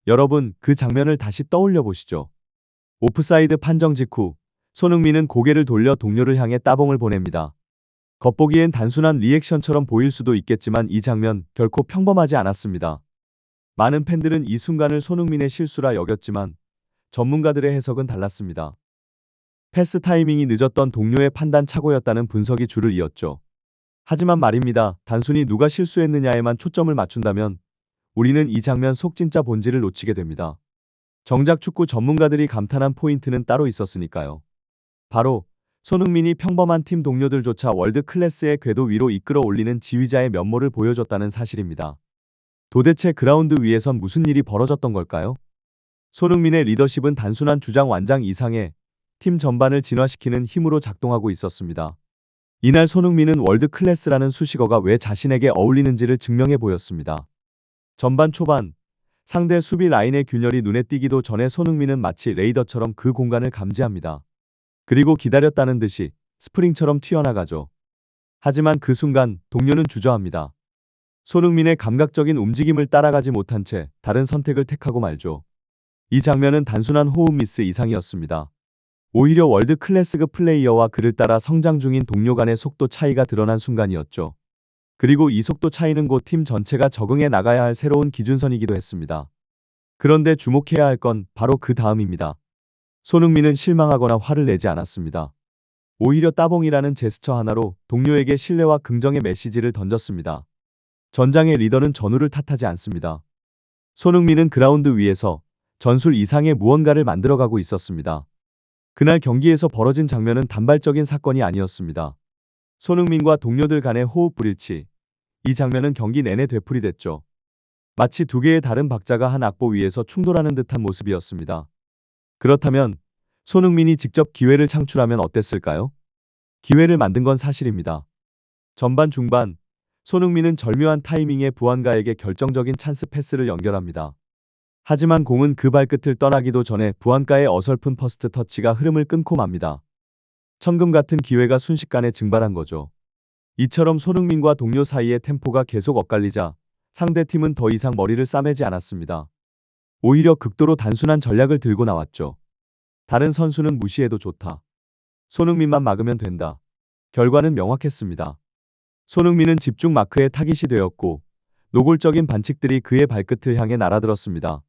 여러분, 그 장면을 다시 떠올려 보시죠. 오프사이드 판정 직후 손흥민은 고개를 돌려 동료를 향해 따봉을 보냅니다. 겉보기엔 단순한 리액션처럼 보일 수도 있겠지만 이 장면 결코 평범하지 않았습니다. 많은 팬들은 이 순간을 손흥민의 실수라 여겼지만 전문가들의 해석은 달랐습니다. 패스 타이밍이 늦었던 동료의 판단 착오였다는 분석이 줄을 이었죠. 하지만 말입니다. 단순히 누가 실수했느냐에만 초점을 맞춘다면 우리는 이 장면 속 진짜 본질을 놓치게 됩니다. 정작 축구 전문가들이 감탄한 포인트는 따로 있었으니까요. 바로 손흥민이 평범한 팀 동료들조차 월드 클래스의 궤도 위로 이끌어 올리는 지휘자의 면모를 보여줬다는 사실입니다. 도대체 그라운드 위에선 무슨 일이 벌어졌던 걸까요? 손흥민의 리더십은 단순한 주장 완장 이상의 팀 전반을 진화시키는 힘으로 작동하고 있었습니다. 이날 손흥민은 월드 클래스라는 수식어가 왜 자신에게 어울리는지를 증명해 보였습니다. 전반 초반 상대 수비 라인의 균열이 눈에 띄기도 전에 손흥민은 마치 레이더처럼 그 공간을 감지합니다. 그리고 기다렸다는 듯이 스프링처럼 튀어나가죠. 하지만 그 순간 동료는 주저합니다. 손흥민의 감각적인 움직임을 따라가지 못한 채 다른 선택을 택하고 말죠. 이 장면은 단순한 호흡 미스 이상이었습니다. 오히려 월드 클래스급 플레이어와 그를 따라 성장 중인 동료 간의 속도 차이가 드러난 순간이었죠. 그리고 이 속도 차이는 곧 팀 전체가 적응해 나가야 할 새로운 기준선이기도 했습니다. 그런데 주목해야 할 건 바로 그 다음입니다. 손흥민은 실망하거나 화를 내지 않았습니다. 오히려 따봉이라는 제스처 하나로 동료에게 신뢰와 긍정의 메시지를 던졌습니다. 전장의 리더는 전우를 탓하지 않습니다. 손흥민은 그라운드 위에서 전술 이상의 무언가를 만들어가고 있었습니다. 그날 경기에서 벌어진 장면은 단발적인 사건이 아니었습니다. 손흥민과 동료들 간의 호흡 불일치. 이 장면은 경기 내내 되풀이됐죠. 마치 두 개의 다른 박자가 한 악보 위에서 충돌하는 듯한 모습이었습니다. 그렇다면 손흥민이 직접 기회를 창출하면 어땠을까요? 기회를 만든 건 사실입니다. 전반 중반 손흥민은 절묘한 타이밍에 부안가에게 결정적인 찬스 패스를 연결합니다. 하지만 공은 그 발끝을 떠나기도 전에 부안가의 어설픈 퍼스트 터치가 흐름을 끊고 맙니다. 천금 같은 기회가 순식간에 증발한 거죠. 이처럼 손흥민과 동료 사이의 템포가 계속 엇갈리자 상대팀은 더 이상 머리를 싸매지 않았습니다. 오히려 극도로 단순한 전략을 들고 나왔죠. 다른 선수는 무시해도 좋다. 손흥민만 막으면 된다. 결과는 명확했습니다. 손흥민은 집중 마크에 타깃이 되었고 노골적인 반칙들이 그의 발끝을 향해 날아들었습니다.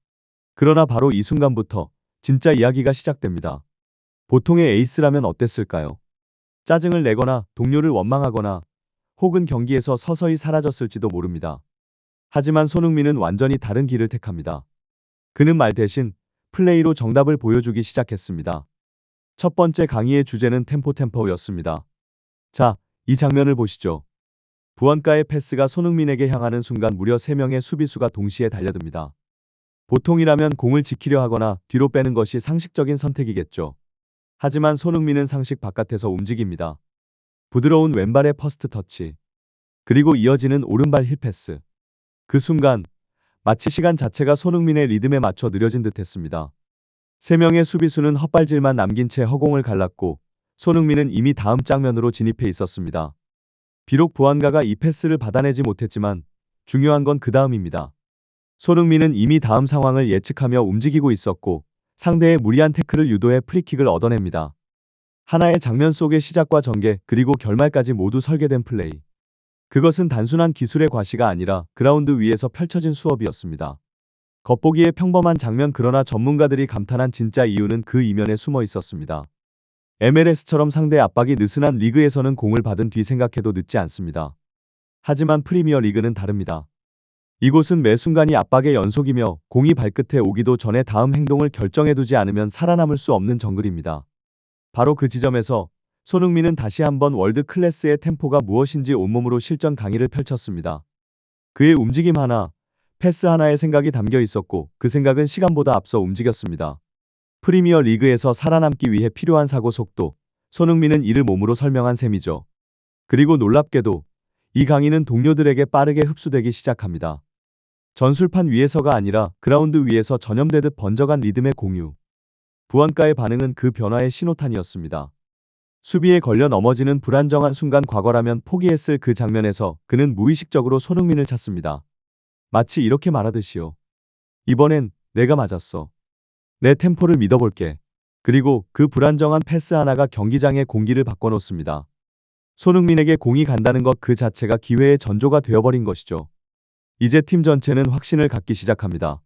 그러나 바로 이 순간부터 진짜 이야기가 시작됩니다. 보통의 에이스라면 어땠을까요? 짜증을 내거나 동료를 원망하거나 혹은 경기에서 서서히 사라졌을지도 모릅니다. 하지만 손흥민은 완전히 다른 길을 택합니다. 그는 말 대신 플레이로 정답을 보여주기 시작했습니다. 첫 번째 강의의 주제는 템포였습니다. 자, 이 장면을 보시죠. 부안가의 패스가 손흥민에게 향하는 순간 무려 3명의 수비수가 동시에 달려듭니다. 보통이라면 공을 지키려 하거나 뒤로 빼는 것이 상식적인 선택이겠죠. 하지만 손흥민은 상식 바깥에서 움직입니다. 부드러운 왼발의 퍼스트 터치, 그리고 이어지는 오른발 힐패스. 그 순간 마치 시간 자체가 손흥민의 리듬에 맞춰 느려진 듯했습니다. 3명의 수비수는 헛발질만 남긴 채 허공을 갈랐고 손흥민은 이미 다음 장면으로 진입해 있었습니다. 비록 부안가가 이 패스를 받아내지 못했지만 중요한 건 그 다음입니다. 손흥민은 이미 다음 상황을 예측하며 움직이고 있었고 상대의 무리한 태클을 유도해 프리킥을 얻어냅니다. 하나의 장면 속의 시작과 전개 그리고 결말까지 모두 설계된 플레이. 그것은 단순한 기술의 과시가 아니라 그라운드 위에서 펼쳐진 수업이었습니다. 겉보기에 평범한 장면 그러나 전문가들이 감탄한 진짜 이유는 그 이면에 숨어 있었습니다. MLS처럼 상대 압박이 느슨한 리그에서는 공을 받은 뒤 생각해도 늦지 않습니다. 하지만 프리미어 리그는 다릅니다. 이곳은 매 순간이 압박의 연속이며 공이 발끝에 오기도 전에 다음 행동을 결정해두지 않으면 살아남을 수 없는 정글입니다. 바로 그 지점에서 손흥민은 다시 한번 월드 클래스의 템포가 무엇인지 온몸으로 실전 강의를 펼쳤습니다. 그의 움직임 하나, 패스 하나에 생각이 담겨 있었고 그 생각은 시간보다 앞서 움직였습니다. 프리미어 리그에서 살아남기 위해 필요한 사고 속도, 손흥민은 이를 몸으로 설명한 셈이죠. 그리고 놀랍게도 이 강의는 동료들에게 빠르게 흡수되기 시작합니다. 전술판 위에서가 아니라 그라운드 위에서 전염되듯 번져간 리듬의 공유. 부안가의 반응은 그 변화의 신호탄이었습니다. 수비에 걸려 넘어지는 불안정한 순간 과거라면 포기했을 그 장면에서 그는 무의식적으로 손흥민을 찾습니다. 마치 이렇게 말하듯이요. 이번엔 내가 맞았어. 내 템포를 믿어볼게. 그리고 그 불안정한 패스 하나가 경기장의 공기를 바꿔놓습니다. 손흥민에게 공이 간다는 것 그 자체가 기회의 전조가 되어버린 것이죠. 이제 팀 전체는 확신을 갖기 시작합니다.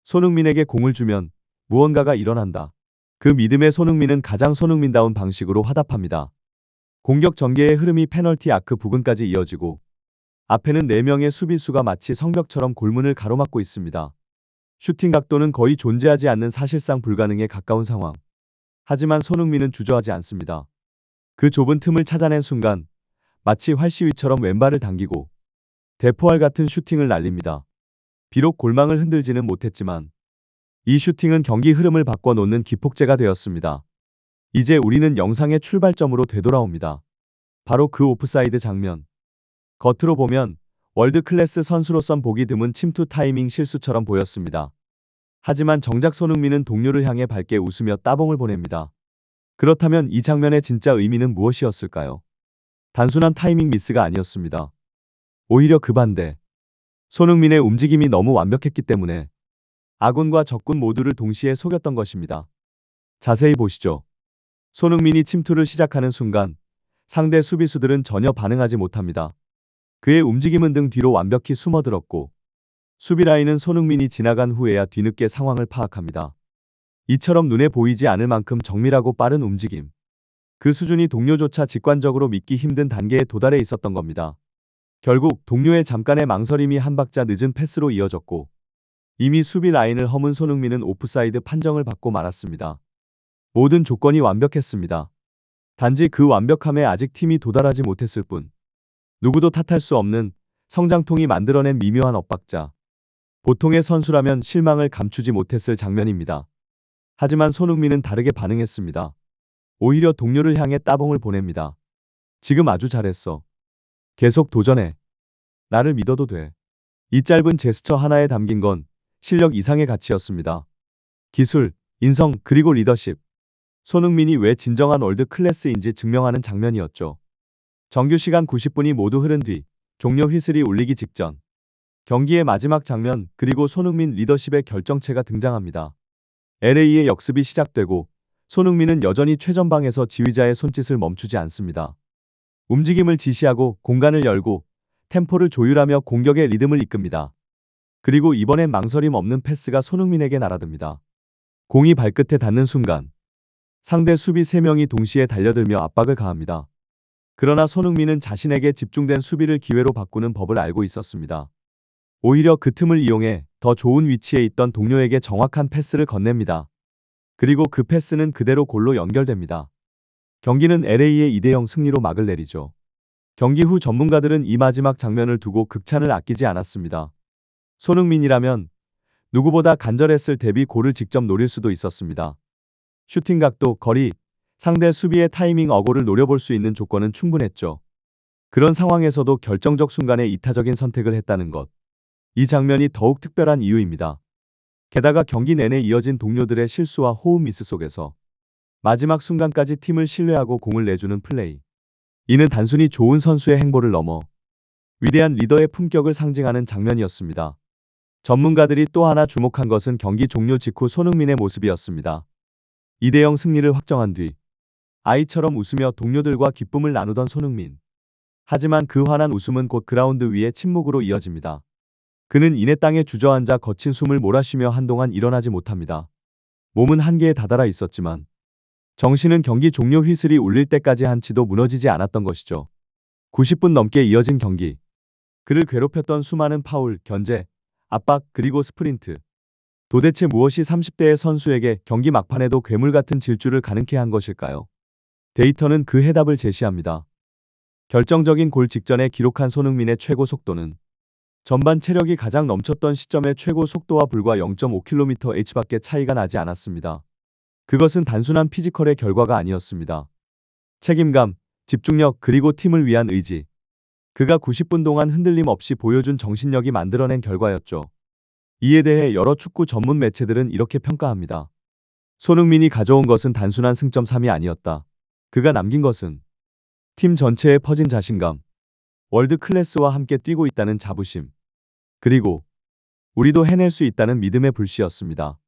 손흥민에게 공을 주면 무언가가 일어난다. 그 믿음에 손흥민은 가장 손흥민다운 방식으로 화답합니다. 공격 전개의 흐름이 페널티 아크 부근까지 이어지고 앞에는 4명의 수비수가 마치 성벽처럼 골문을 가로막고 있습니다. 슈팅 각도는 거의 존재하지 않는 사실상 불가능에 가까운 상황. 하지만 손흥민은 주저하지 않습니다. 그 좁은 틈을 찾아낸 순간 마치 활시위처럼 왼발을 당기고 대포알 같은 슈팅을 날립니다. 비록 골망을 흔들지는 못했지만 이 슈팅은 경기 흐름을 바꿔놓는 기폭제가 되었습니다. 이제 우리는 영상의 출발점으로 되돌아옵니다. 바로 그 오프사이드 장면. 겉으로 보면 월드 클래스 선수로선 보기 드문 침투 타이밍 실수처럼 보였습니다. 하지만 정작 손흥민은 동료를 향해 밝게 웃으며 따봉을 보냅니다. 그렇다면 이 장면의 진짜 의미는 무엇이었을까요? 단순한 타이밍 미스가 아니었습니다. 오히려 그 반대. 손흥민의 움직임이 너무 완벽했기 때문에 아군과 적군 모두를 동시에 속였던 것입니다. 자세히 보시죠. 손흥민이 침투를 시작하는 순간 상대 수비수들은 전혀 반응하지 못합니다. 그의 움직임은 등 뒤로 완벽히 숨어들었고 수비 라인은 손흥민이 지나간 후에야 뒤늦게 상황을 파악합니다. 이처럼 눈에 보이지 않을 만큼 정밀하고 빠른 움직임. 그 수준이 동료조차 직관적으로 믿기 힘든 단계에 도달해 있었던 겁니다. 결국 동료의 잠깐의 망설임이 한 박자 늦은 패스로 이어졌고 이미 수비 라인을 허문 손흥민은 오프사이드 판정을 받고 말았습니다. 모든 조건이 완벽했습니다. 단지 그 완벽함에 아직 팀이 도달하지 못했을 뿐. 누구도 탓할 수 없는 성장통이 만들어낸 미묘한 엇박자. 보통의 선수라면 실망을 감추지 못했을 장면입니다. 하지만 손흥민은 다르게 반응했습니다. 오히려 동료를 향해 따봉을 보냅니다. 지금 아주 잘했어. 계속 도전해. 나를 믿어도 돼. 이 짧은 제스처 하나에 담긴 건 실력 이상의 가치였습니다. 기술, 인성, 그리고 리더십. 손흥민이 왜 진정한 월드 클래스인지 증명하는 장면이었죠. 정규 시간 90분이 모두 흐른 뒤 종료 휘슬이 울리기 직전 경기의 마지막 장면 그리고 손흥민 리더십의 결정체가 등장합니다. LA의 역습이 시작되고 손흥민은 여전히 최전방에서 지휘자의 손짓을 멈추지 않습니다. 움직임을 지시하고 공간을 열고 템포를 조율하며 공격의 리듬을 이끕니다. 그리고 이번엔 망설임 없는 패스가 손흥민에게 날아듭니다. 공이 발끝에 닿는 순간 상대 수비 3명이 동시에 달려들며 압박을 가합니다. 그러나 손흥민은 자신에게 집중된 수비를 기회로 바꾸는 법을 알고 있었습니다. 오히려 그 틈을 이용해 더 좋은 위치에 있던 동료에게 정확한 패스를 건넵니다. 그리고 그 패스는 그대로 골로 연결됩니다. 경기는 LA의 2대0 승리로 막을 내리죠. 경기 후 전문가들은 이 마지막 장면을 두고 극찬을 아끼지 않았습니다. 손흥민이라면 누구보다 간절했을 대비 골을 직접 노릴 수도 있었습니다. 슈팅 각도, 거리, 상대 수비의 타이밍 어고를 노려볼 수 있는 조건은 충분했죠. 그런 상황에서도 결정적 순간에 이타적인 선택을 했다는 것. 이 장면이 더욱 특별한 이유입니다. 게다가 경기 내내 이어진 동료들의 실수와 호흡 미스 속에서 마지막 순간까지 팀을 신뢰하고 공을 내주는 플레이. 이는 단순히 좋은 선수의 행보를 넘어 위대한 리더의 품격을 상징하는 장면이었습니다. 전문가들이 또 하나 주목한 것은 경기 종료 직후 손흥민의 모습이었습니다. 2대0 승리를 확정한 뒤 아이처럼 웃으며 동료들과 기쁨을 나누던 손흥민. 하지만 그 환한 웃음은 곧 그라운드 위에 침묵으로 이어집니다. 그는 이내 땅에 주저앉아 거친 숨을 몰아쉬며 한동안 일어나지 못합니다. 몸은 한계에 다다라 있었지만 정신은 경기 종료 휘슬이 울릴 때까지 한치도 무너지지 않았던 것이죠. 90분 넘게 이어진 경기. 그를 괴롭혔던 수많은 파울, 견제, 압박, 그리고 스프린트. 도대체 무엇이 30대의 선수에게 경기 막판에도 괴물 같은 질주를 가능케 한 것일까요? 데이터는 그 해답을 제시합니다. 결정적인 골 직전에 기록한 손흥민의 최고 속도는 전반 체력이 가장 넘쳤던 시점의 최고 속도와 불과 0.5km/h밖에 차이가 나지 않았습니다. 그것은 단순한 피지컬의 결과가 아니었습니다. 책임감, 집중력 그리고 팀을 위한 의지. 그가 90분 동안 흔들림 없이 보여준 정신력이 만들어낸 결과였죠. 이에 대해 여러 축구 전문 매체들은 이렇게 평가합니다. 손흥민이 가져온 것은 단순한 승점 3이 아니었다. 그가 남긴 것은 팀 전체에 퍼진 자신감, 월드 클래스와 함께 뛰고 있다는 자부심, 그리고 우리도 해낼 수 있다는 믿음의 불씨였습니다.